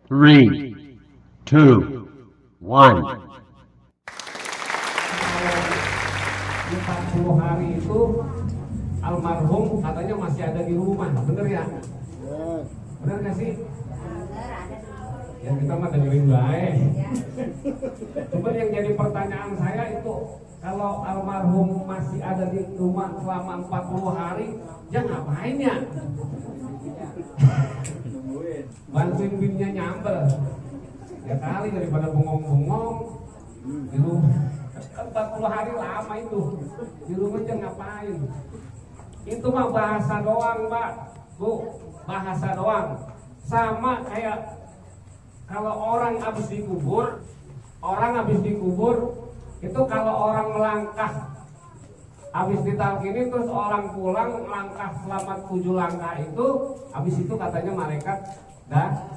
3, 2, 1. 40 hari itu almarhum katanya masih ada di rumah, bener ya? Bener gak sih? Ya kita mah dengerin baik. Cuma yang jadi pertanyaan saya itu, kalau almarhum masih ada di rumah selama 40 hari, dia ngapain ya? Bantuin binnya nyambel. Ya kali daripada bengong-bengong di rumah. 40 hari lama itu. Di rumah dia ngapain? Itu mah bahasa doang, Mbak. Bu, bahasa doang. Sama kayak kalau orang habis dikubur, itu kalau orang melangkah habis ditalkini terus orang pulang melangkah selama 7 langkah itu, habis itu katanya malaikat datang.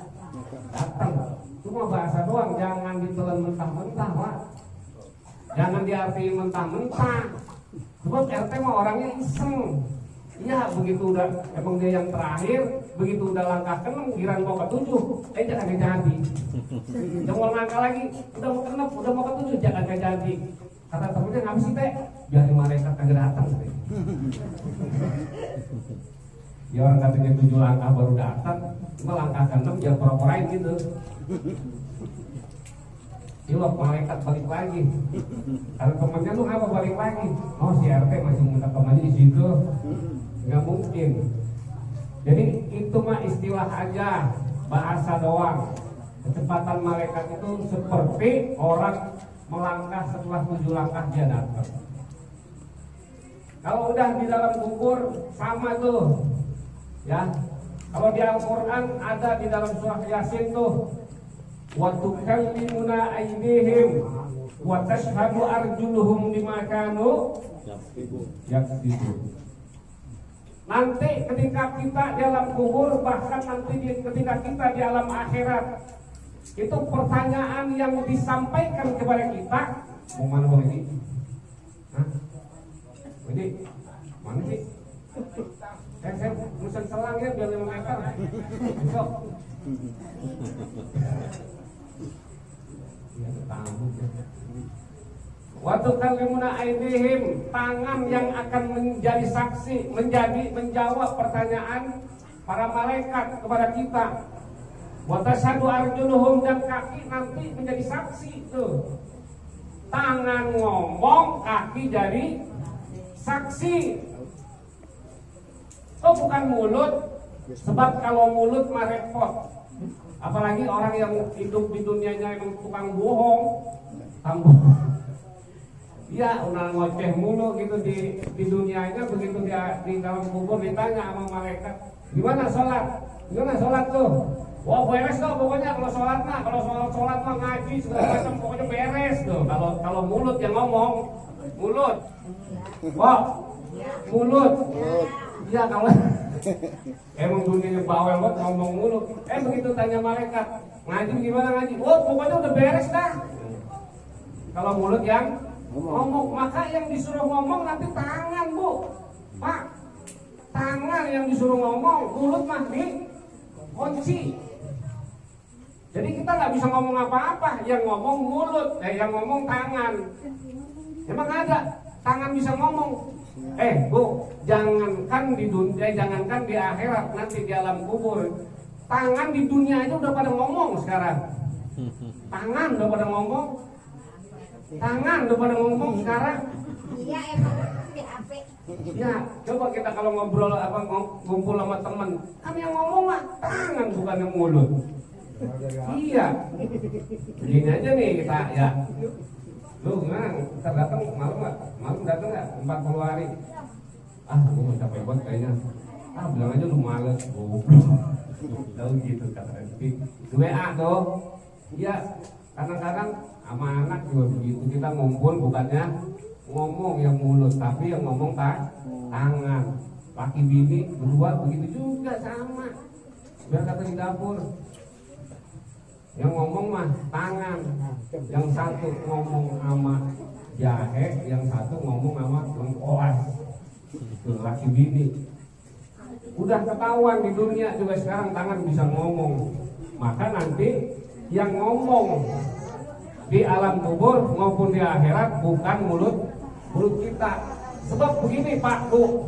Cuma bahasa doang, jangan ditelan mentah-mentah, Pak. Jangan diartiin mentah-mentah. Sebab RT mah orangnya iseng. Iya, begitu udah emang dia yang terakhir, begitu udah langkah ke-6, giran mau ke-7, jangan jadi. Jangan langkah lagi, udah mau ke-6, udah mau ke-7, jangan jadi. Kata temennya, ngapa sih teh? Biar malaikat kagak datang. Ya orang katanya 7 langkah baru datang, cuma langkah ke-6 jangan pura-purain gitu. Ilok malaikat balik lagi. Kalau temennya lu ngapa balik lagi? Oh si RT masih minta temannya di situ. Nggak mungkin. Jadi itu mah istilah aja, bahasa doang. Kecepatan malaikat itu seperti orang melangkah setelah 7 langkah dia datang. Kalau udah di dalam kubur sama tuh, ya. Kalau di Al-Quran ada di dalam surah Yasin tuh, wa tukallimuna aydihim wa tashhadu arjuluhum bima kanu yaksibun. Nanti ketika kita di alam kubur, bahkan nanti ketika kita di alam akhirat, itu pertanyaan yang disampaikan kepada kita. Mau mana bang ini? Hah? Ini mana sih? Saya musen selang ya biar 5 meter. Besok. Ya tamu. Waktu kalimuna aidihim, tangan yang akan menjadi saksi, menjawab pertanyaan para malaikat kepada kita. Wa tasyhadu arjuluhum, dan kaki nanti menjadi saksi tuh. Tangan ngomong, kaki jadi saksi. Oh bukan mulut, sebab kalau mulut mah repot. Apalagi orang yang hidup di dunianya emang tukang bohong, tambah. Ya, udah ngoceh mulu gitu di dunianya, begitu dia di dalam kubur ditanya sama malaikat, gimana sholat tuh? Wah beres tuh pokoknya kalau sholat mah ngaji segala macam pokoknya beres tuh. Kalau mulut yang ngomong, mulut, wah mulut, iya kalau emang dunianya bawel banget ngomong mulu. Begitu tanya malaikat, ngaji gimana ngaji? Wah pokoknya udah beres dah. Kalau mulut yang ngomong, maka yang disuruh ngomong nanti tangan, Bu. Pak, tangan yang disuruh ngomong, mulut mah kunci. Jadi kita nggak bisa ngomong apa-apa, yang ngomong mulut, yang ngomong tangan. Emang ada tangan bisa ngomong? Bu, jangankan di dunia, jangankan di akhirat, nanti di alam kubur, tangan di dunia aja udah pada ngomong sekarang. Tangan udah pada ngomong. Sekarang. Iya emang di HP. Ya, coba kita kalau ngobrol ngumpul sama teman, kan yang ngomong mah tangan bukan yang mulut. Iya. Begini aja nih kita ya. Lu gimana? Kita datang malam nggak? Malam datang nggak? 40 hari. Gue mau capek banget kayaknya. Bilang aja lu males. Tahu gitu kata di WA tuh. Iya. Kadang-kadang sama anak juga begitu, kita ngumpul bukannya ngomong yang mulut, tapi yang ngomong tangan. Laki bini berdua begitu juga sama. Biar kata di dapur, yang ngomong mah tangan, yang satu ngomong sama jahe, yang satu ngomong sama lengkoas. Itu laki bini. Udah ketahuan di dunia juga sekarang tangan bisa ngomong. maka nanti yang ngomong di alam kubur maupun di akhirat bukan mulut kita. Sebab begini Pak Bu,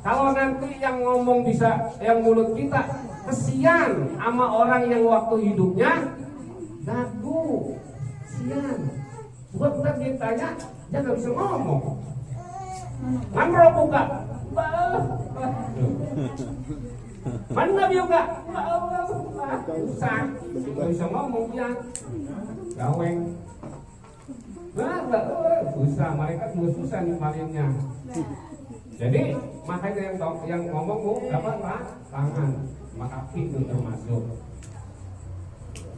kalau nanti yang ngomong bisa yang mulut kita, kesian sama orang yang waktu hidupnya gagu, kesian. Sebab ntar ditanya dia nggak bisa ngomong. Ngamro buka, mana juga, susah, nggak bisa ngomong dia, gaweng. Susah, mereka juga susah nih malinnya. Jadi makanya yang ngomong bu dapat tangan, maka kaki itu termasuk.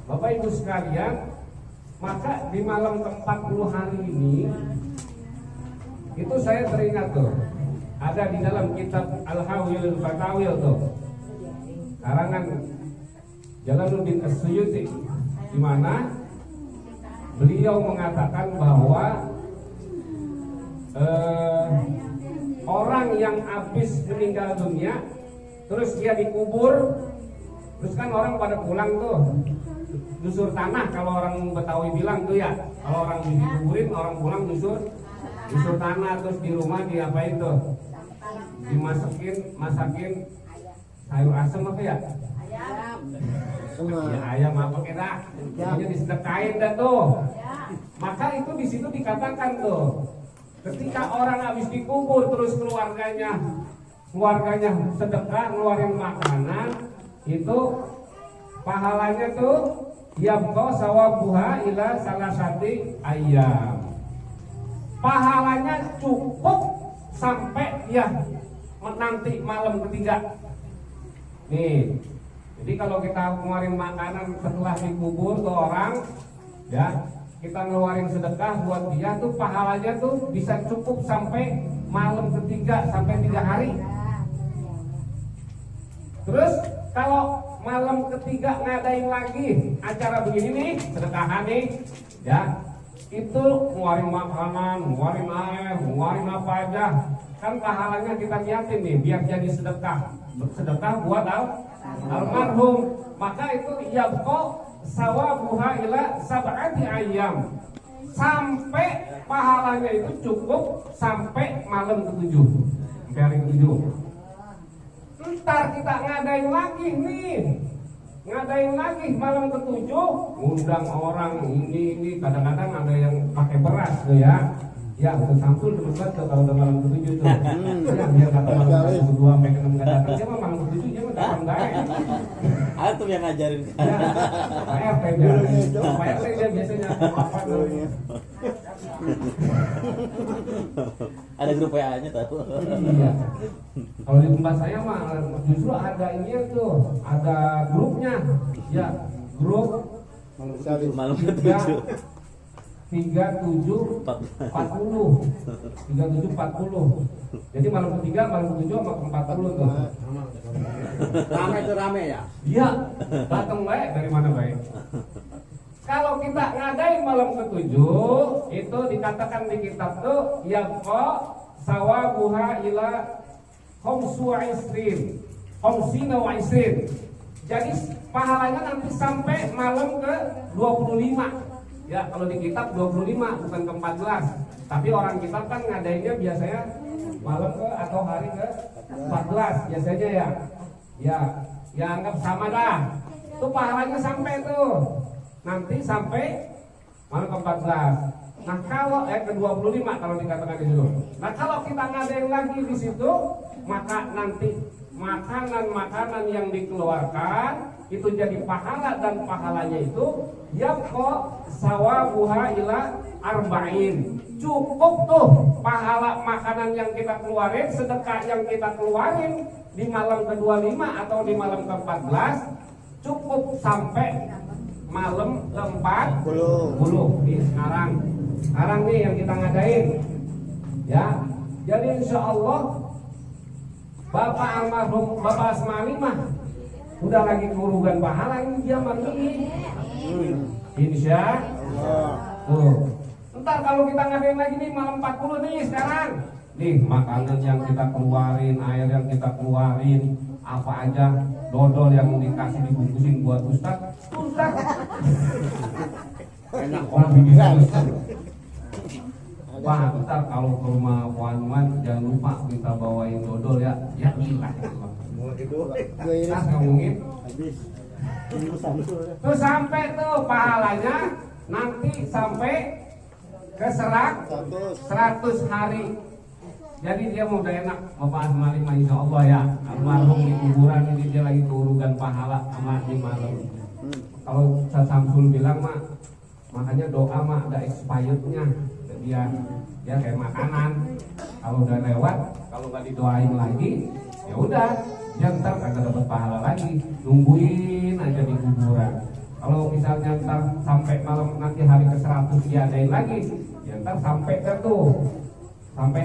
Bapak Ibu sekalian, maka di malam ke-40 hari ini itu saya teringat tuh, ada di dalam kitab Al-Hawil Fatawil tuh, karangan Jalaluddin As-Suyuti, di mana beliau mengatakan bahwa orang yang habis meninggal dunia terus dia dikubur, terus kan orang pada pulang tuh dusur tanah, kalau orang Betawi bilang tuh ya, kalau orang dikuburin orang pulang dusur tanah, terus di rumah diapain tuh, masakin sayur asem apa ya, ya ayam apa kira, jadi disedekain dah tuh. Maka itu di situ dikatakan tuh, ketika orang habis dikubur terus keluarganya sedekah ngeluarin makanan, itu pahalanya tuh yabqa sawabuha ila salasati ayyam. Pahalanya cukup sampai ya nanti malam ketiga. Nih, jadi kalau kita ngeluarin makanan setelah dikubur ke orang, ya kita ngeluarin sedekah buat dia tuh pahalanya tuh bisa cukup sampai malam ketiga, sampai 3 hari. Terus kalau malam ketiga ngadain lagi acara begini nih, sedekahan nih, ya itu ngeluarin makanan, ngeluarin air, ngeluarin apa aja, kan pahalanya kita niatin nih biar jadi sedekah buat almarhum. Maka itu yabqa sawabuha ila sab'ati ayyam, sampai pahalanya itu cukup sampai malam ke-7, sampai hari ke-7. Ntar kita ngadain lagi malam ke-7, undang orang ini kadang-kadang ada yang pakai beras tuh ya. Ya, untuk Samsul debat tuh kalau udah malam ke-7 tuh. Ya, biar kata malam ke-2 sampai ke-6 enggak datang, dia mah malam ke-7 dia mah datang baik. Ada tuh yang ngajarin. Ya, Pak RT dia biasanya apa namanya? Ada grup WA-nya tahu. Iya. Kalau di tempat saya mah justru ada ini tuh, ada grupnya. Ya, grup malam ke-7. 3740. Jadi malam ketiga, malam ke-7 sama ke-40 tuh. Rame ya? Iya, datang baik dari mana baik. Kalau kita ngadain malam ke-7, itu dikatakan di kitab tuh yabqa sawabuha ila khamsina wa isrin. Jadi pahalanya nanti sampai malam ke-25. Ya, kalau di kitab 25 bukan ke-14. Tapi orang kitab kan ngadainnya biasanya malam atau hari ke-14 biasanya ya. Ya anggap sama dah. Itu pahalanya sampai tuh. Nanti sampai malam ke-14. Nah, kalau ke-25 kalau dikatakan di situ. Nah, kalau kita ngadain lagi di situ, maka nanti makanan-makanan yang dikeluarkan itu jadi pahala, dan pahalanya itu yabqa sawabuha ila arba'in. Cukup tuh pahala makanan yang kita keluarin, sedekah yang kita keluarin di malam ke-25 atau di malam ke-14 cukup sampai malam ke-40. Nih sekarang nih yang kita ngadain. Ya. Jadi insyaallah Bapak almarhum Bapak Asmali mah udah lagi kurugan pahala ini dia mandi. Insya Allah. Ntar kalau kita ngadain lagi nih malam 40 nih sekarang. Nih makanan yang kita keluarin, air yang kita keluarin, apa aja dodol yang dikasih dibungkusin buat Ustaz. Enak kopi bisa. Wah, bentar kalau ke rumah Wanuan jangan lupa kita bawain dodol ya. Ya ilah. Nah, ngomongin. Tuh sampai tuh pahalanya nanti sampai ke 100 hari. Jadi dia mau udah enak Bapak Asmali mah insya Allah ya. Almarhum di kuburan ini dia lagi turugan pahala sama di malam. Kalau Samsul bilang mah makanya doa mah ada expirednya. Dia kayak makanan. Kalau udah lewat, kalau nggak didoain lagi, ya udah, dia ntar kagak dapat pahala lagi. Nungguin aja di kuburan. Kalau misalnya ntar sampai malam nanti hari ke-100 diadain lagi, ya ntar sampai ke tuh, sampai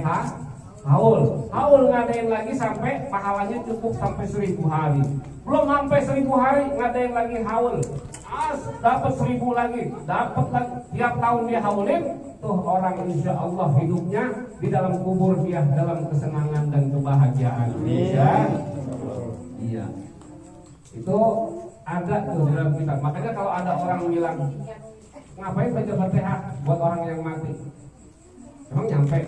haul ngadain lagi sampai pahalanya cukup sampai 1000 hari. Belum sampai 1000 hari ngadain lagi haul. Dapat 1000 lagi, dapat lagi. Tiap tahun dia haulin, tuh orang insya Allah hidupnya di dalam kubur dia dalam kesenangan dan kebahagiaan. Iya. Itu ada tuh di dalam kitab. Makanya kalau ada orang bilang ngapain baca Fatihah buat orang yang mati? Emang nyampe.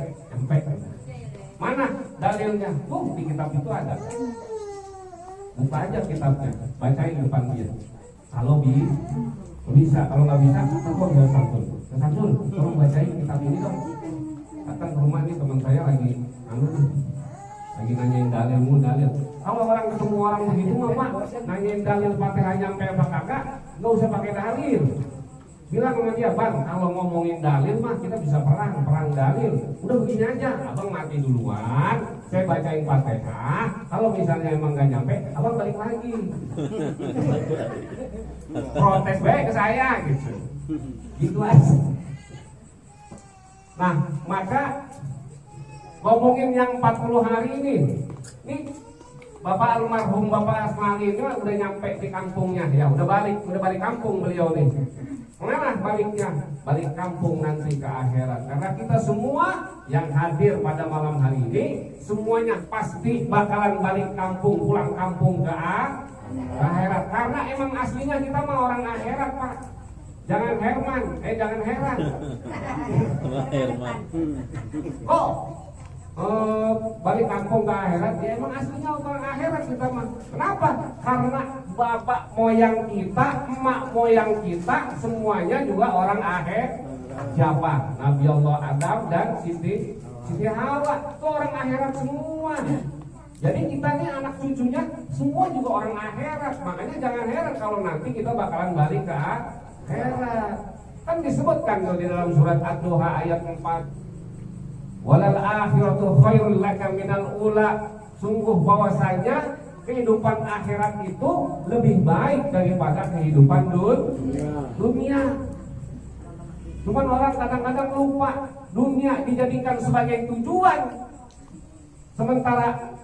Mana dalilnya? Tuh di kitab itu ada. Buka aja kitabnya, bacain depan dia. Kalau bisa, kalau nggak bisa, telepon ke Samsul, tolong bacain kitab ini dong. Datang ke rumah nih teman saya lagi nanyain dalil. Kalau orang ketemu orang begitu mah Pak, nanyain dalil Fatihah nyampe apa kagak, nggak usah pakai dalil. Bilang sama dia, Bang, kalau ngomongin dalil mah kita bisa perang dalil. Udah begini aja, abang mati duluan, saya bacain Fatihah. Kalau misalnya emang gak nyampe, abang balik lagi. Protes baik ke saya gitu. Gitu aja. Nah, maka ngomongin yang 40 hari ini Bapak almarhum Bapak Asmali ini udah nyampe di kampungnya. Ya udah balik kampung beliau nih. Mana baliknya? Balik kampung nanti ke akhirat. Karena kita semua yang hadir pada malam hari ini semuanya pasti bakalan balik kampung, pulang kampung ke akhirat. Karena emang aslinya kita mah orang akhirat, Pak. Jangan Herman, jangan heran. Herman. Balik kampung ke akhirat, ya emang aslinya orang akhirat kita mah. Kenapa? Karena bapak moyang kita, emak moyang kita, semuanya juga orang akhirat. Siapa? Nabi Allah Adam dan Siti Hawa, itu orang akhirat semua. Jadi kita nih anak cucunya semua juga orang akhirat. Makanya jangan heran kalau nanti kita bakalan balik ke akhirat. Kan disebutkan tuh di dalam surat Ad-Duha ayat 4. Walal akhiratu khairul laka minal ula. Sungguh bahwasanya kehidupan akhirat itu lebih baik daripada kehidupan dunia. Cuman orang kadang-kadang lupa dunia dijadikan sebagai tujuan, sementara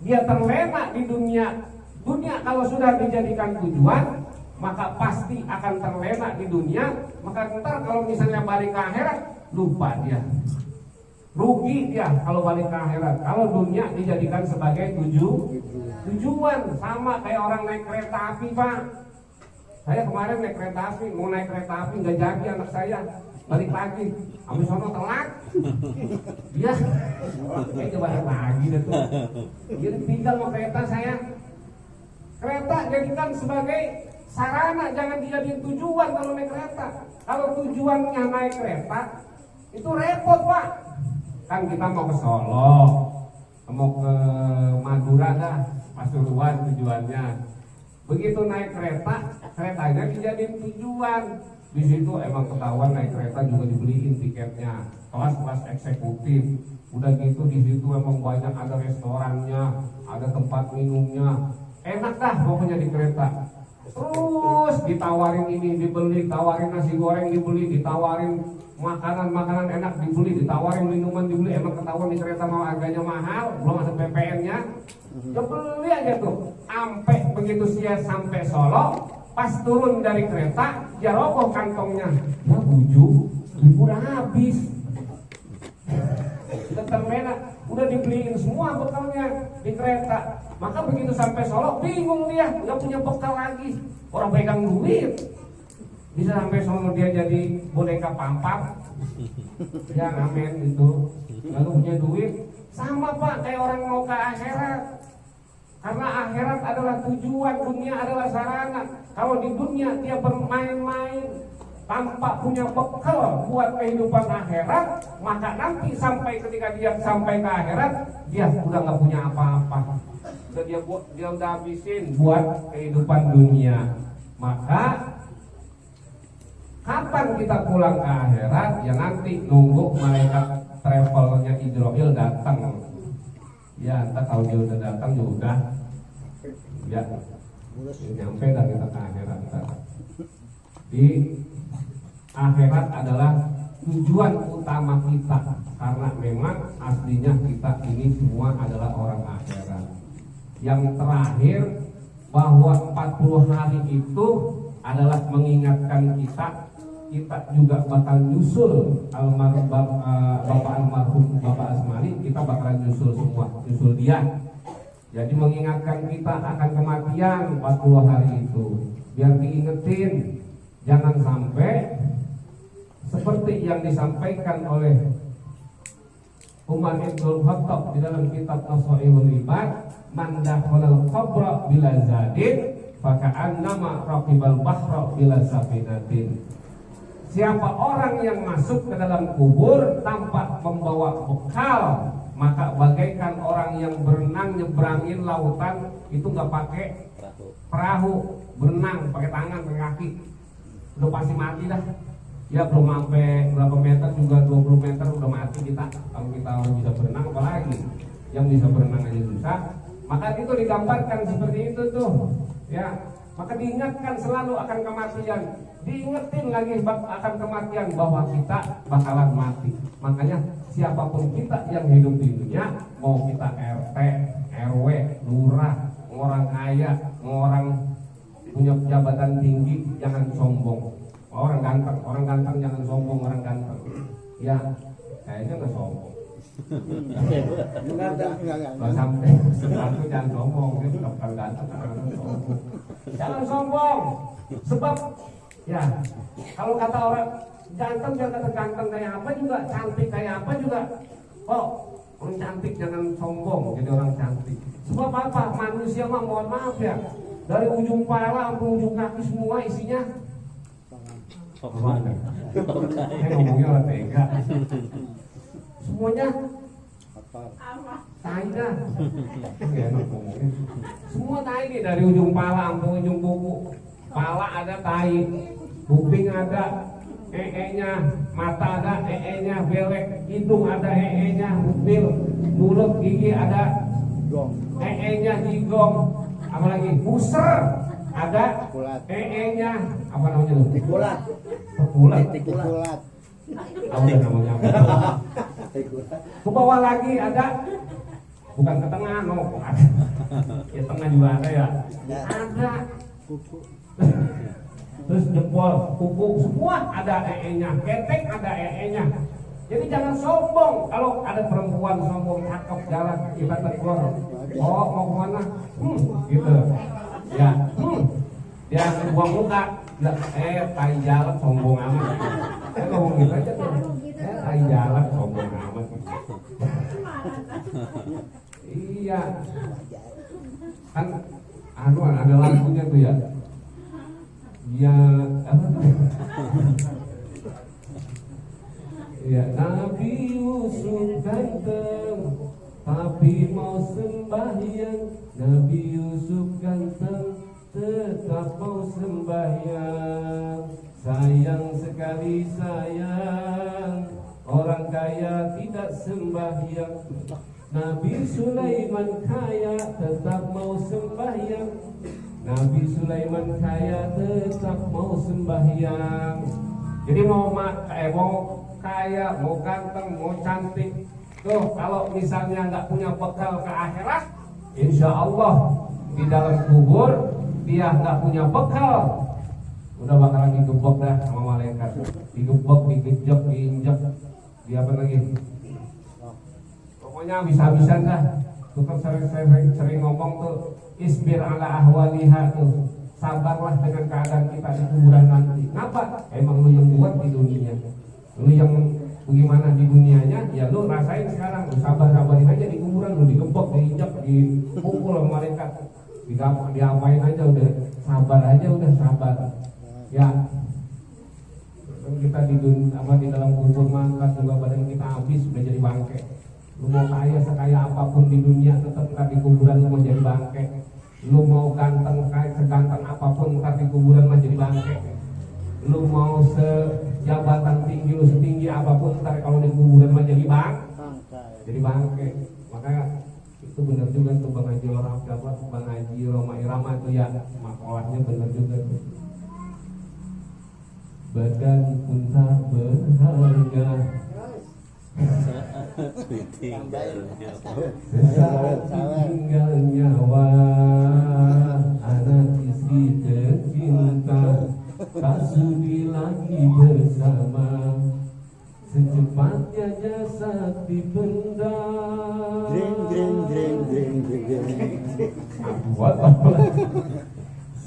dia terlena di dunia. Dunia kalau sudah dijadikan tujuan, maka pasti akan terlena di dunia. Maka ntar kalau misalnya balik ke akhirat, lupa dia, rugi dia kalau balik ke akhirat. Kalau dunia dijadikan sebagai tujuan, sama kayak orang naik kereta api, Pak. Saya kemarin naik kereta api, mau naik kereta api nggak jadi anak saya, balik lagi, habis sono telat. Dia, coba balik lagi deh tuh. Dia tinggal mau kereta saya. Kereta jadikan sebagai sarana, jangan dijadiin tujuan kalau naik kereta. Kalau tujuannya naik kereta, itu repot, Pak. Kan kita mau ke Solo, mau ke Madura dah, Pasuruan tujuannya. Begitu naik kereta, keretanya dijadiin tujuan. Di situ emang ketahuan naik kereta juga dibeliin tiketnya, kelas-kelas eksekutif. Udah gitu di situ emang banyak ada restorannya, ada tempat minumnya. Enak dah pokoknya di kereta. Terus ditawarin ini dibeli, tawarin nasi goreng dibeli, ditawarin makanan enak dibeli, ditawarin minuman dibeli. Emang ketahuan di kereta mau harganya mahal, belum ada PPN-nya. Ya beli aja tuh. Sampai begitu dia sampai Solo, pas turun dari kereta, dia roboh kantongnya. Ya 7.000 udah habis. Tetap enak. udah dibeliin semua bekalnya di kereta. Maka begitu sampai Solo bingung dia, nggak punya bekal lagi. Orang pegang duit, bisa sampai Solo dia jadi boneka pampang. Ya amin itu. Lalu punya duit, sama Pak kayak orang mau ke akhirat. Karena akhirat adalah tujuan, dunia adalah sarana. Kalau di dunia dia bermain-main tanpa punya bekal buat kehidupan akhirat, maka nanti sampai ketika dia sampai ke akhirat, dia udah nggak punya apa-apa. Dia udah habisin buat kehidupan dunia. Maka kapan kita pulang ke akhirat? Ya nanti nunggu malaikat travelnya Israel datang. Ya entah kalau dia udah datang ya udah. Ya nyampe dah kita ke akhirat. Di akhirat adalah tujuan utama kita, karena memang aslinya kita ini semua adalah orang akhirat. Yang terakhir bahwa 40 hari itu adalah mengingatkan kita juga bakal nyusul almarhum Bapak almarhum Bapak Asmali, kita bakalan nyusul semua, nyusul dia. Jadi mengingatkan kita akan kematian 40 hari itu, biar diingetin. Jangan sampai seperti yang disampaikan oleh Umar Ibn Khattab di dalam kitab Nasaihul Ibad, man dakhalal qabra bila zadin faka'annama raqibal bahra bila safinatin. Siapa orang yang masuk ke dalam kubur tanpa membawa bekal, maka bagaikan orang yang berenang nyebrangin lautan itu nggak pakai perahu, berenang pakai tangan, pakai kaki, udah pasti mati dah. Ya belum sampai berapa meter juga 20 meter udah mati kita. Kalau kita orang bisa berenang apalagi yang bisa berenang aja susah. Maka itu digambarkan seperti itu tuh. Ya, maka diingatkan selalu akan kematian. Diingetin lagi akan kematian bahwa kita bakalan mati. Makanya siapapun kita yang hidup di dunia, mau kita RT, RW, lurah, orang kaya, orang punya jabatan tinggi, jangan sombong. Orang ganteng jangan sombong, orang ganteng. Ya, kayaknya nggak sombong. Kalau sampai sesuatu jangan sombong, dia bukan ganteng, jangan sombong. Sebab ya, kalau kata orang ganteng jangan kata ganteng kayak apa juga, cantik kayak apa juga. Oh, orang cantik jangan sombong, jadi orang cantik. Sebab apa? Manusia mah mohon maaf ya, dari ujung kepala sampai ujung kaki semua isinya. Ngomongnya orang tega. Semuanya tai dah. Semua tai nih, dari ujung pala sampai ujung kuku. Pala ada tai, kuping ada nya, mata ada nya, belek, hidung ada nya, upil, mulut, gigi ada nya, jigong, apalagi buser ada nya, apa namanya tuh? Tikulat. Apa namanya? Ke bawah lagi ada, bukan ke tengah, no. Ya tengah juga ada ya. Ada. Terus jempol, kuku, semua ada nya. Ketek ada nya. Jadi jangan sombong. Kalau ada perempuan sombong cakep jalan kita tegur. Oh mau kemana? Gitu. Ya. Dia buang muka. Tai jalan sombong amat. Ngomong gitu aja tuh. Tai jalan sombong amat. Iya. Kan ada lagunya tuh ya. Ya apa tuh? Ya Nabi Yusuf ganteng tapi mau sembahyang. Nabi Yusuf ganteng tetap mau sembahyang. Sayang sekali sayang, orang kaya tidak sembahyang. Nabi Sulaiman kaya tetap mau sembahyang. Nabi Sulaiman kaya tetap mau sembahyang. Jadi mau kaya, mau ganteng, mau cantik, tuh kalau misalnya nggak punya bekal ke akhirat, insya Allah di dalam kubur dia nggak punya bekal, udah bakalan digebok dah sama malaikat, digebok, digejek, diinjek, dia apa lagi? pokoknya bisa-bisa dah. Tukang sering ngomong tuh isbir ala ahwaliha tuh, sabarlah dengan keadaan kita di kuburan nanti. Kenapa? Emang lu yang buat di dunia, lu yang bagaimana di dunianya, ya lu rasain sekarang. Lu sabarin aja di kuburan, lu digembok, diinjak, dipukul sama malaikat, diapain aja udah sabar aja, udah sabar. Ya, kita di dalam kubur mangkat juga badan kita habis udah jadi bangke. Lu mau kaya sekaya apapun di dunia, tetap ntar di kuburan lu mau jadi bangke. Lu mau ganteng seganteng apapun, ntar di kuburan mah jadi bangke. Lu mau sejabatan tinggi, lu setinggi apapun, ntar kalau di kuburan mah jadi bangke. Makanya itu benar juga tuh Bang Haji Bang Haji Roma Irama tuh ya, makolahnya benar juga tuh. Badan pun tak berharga, sesaat tinggal nyawa, anak istri tercinta tak sudi lagi bersama, secepatnya jasad dipendam.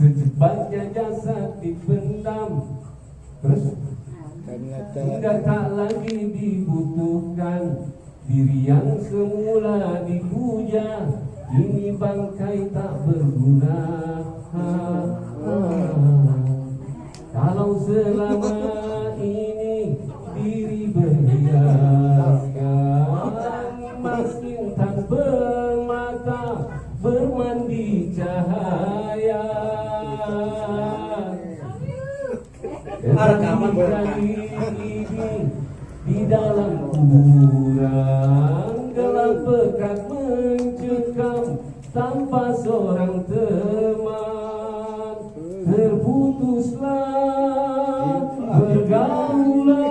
Secepatnya jasad dipendam, terus sudah tak lagi dibutuhkan, diri yang semula dipuja, ini bangkai tak berguna. Kalau selama ini diri berhiaskan, maskin tak bermata, bermandi cahaya. Di dalam kuburan gelap pekat mencekam, tanpa seorang teman, terputuslah pergaulan,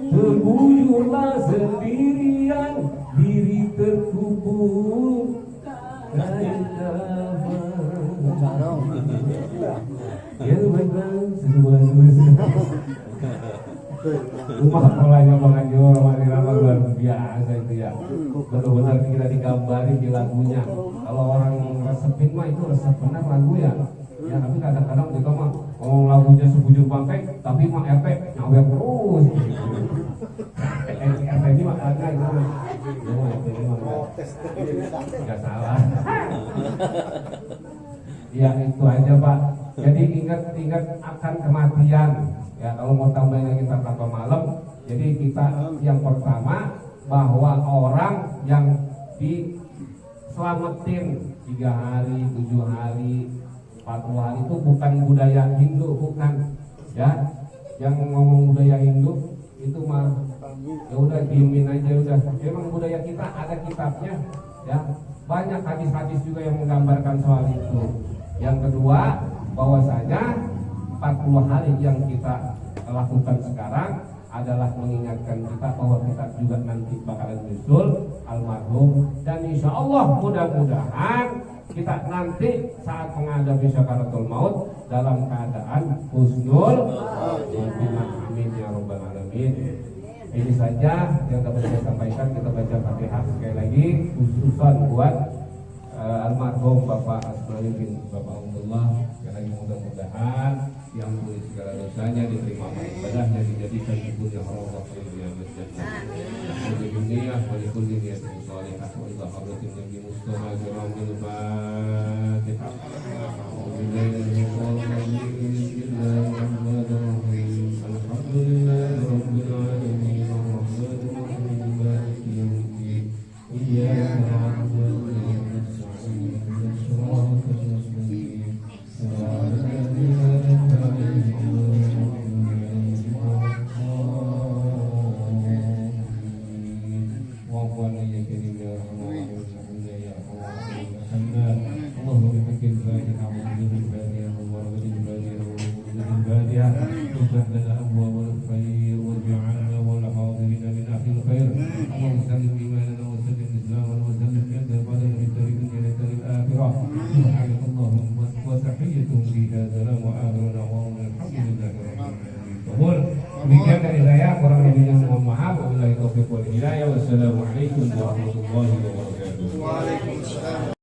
terbujurlah sendirian, diri terkubur kain kafan. Ya baiklah, sesuai rumah polanya Bang Haji Roma Irama luar biasa itu ya. Benar-benar kita digambarin di lagunya. Kalau orang resepin mah itu resep benar lagu ya. Ya tapi kadang-kadang kita mah ngomong lagunya sebujur bangkai, tapi mah RT nyawer terus. RT ini mah ada itu. RT ini mah nggak salah. Ya itu aja Pak. Jadi ingat akan kematian. Ya kalau mau tambahin lagi tanpa malam, jadi kita yang pertama bahwa orang yang diselamatin 3 hari, 7 hari, 40 hari itu bukan budaya Hindu, bukan ya. Yang ngomong budaya Hindu itu mah ya udah diemin aja udah. Memang budaya kita ada kitabnya ya. Banyak hadis-hadis juga yang menggambarkan soal itu. Yang kedua bahwasanya 40 hari yang kita lakukan sekarang adalah mengingatkan kita bahwa kita juga nanti bakalan nyusul almarhum, dan insya Allah mudah-mudahan kita nanti saat menghadapi sakaratul maut dalam keadaan husnul khotimah. Amin ya rabbal alamin. Ini saja yang dapat saya sampaikan. Kita baca Fatihah sekali lagi khususan buat almarhum Bapak Asmaul Bapak Abdullah. Sekali lagi mudah-mudahan yang boleh segala dosanya diterima amal ibadahnya, dijadikan ibu yang Allah yang berjannah. Di dunia wali kulli niyatin shalihah wa ila hadratin nabi Mustafa Jiramil Fatihah. Alhamdulillahi rabbil alamin arrahmanir rahim maliki yaumiddin iyyaka na'budu wa iyyaka nasta'in ihdinas siratal mustaqim siratal ladzina demikian dari saya, kurang lebihnya mohon maaf. Wabillahi taufiq wal hidayah. Wassalamualaikum Assalamualaikum warahmatullahi wabarakatuh. Waalaikumsalam.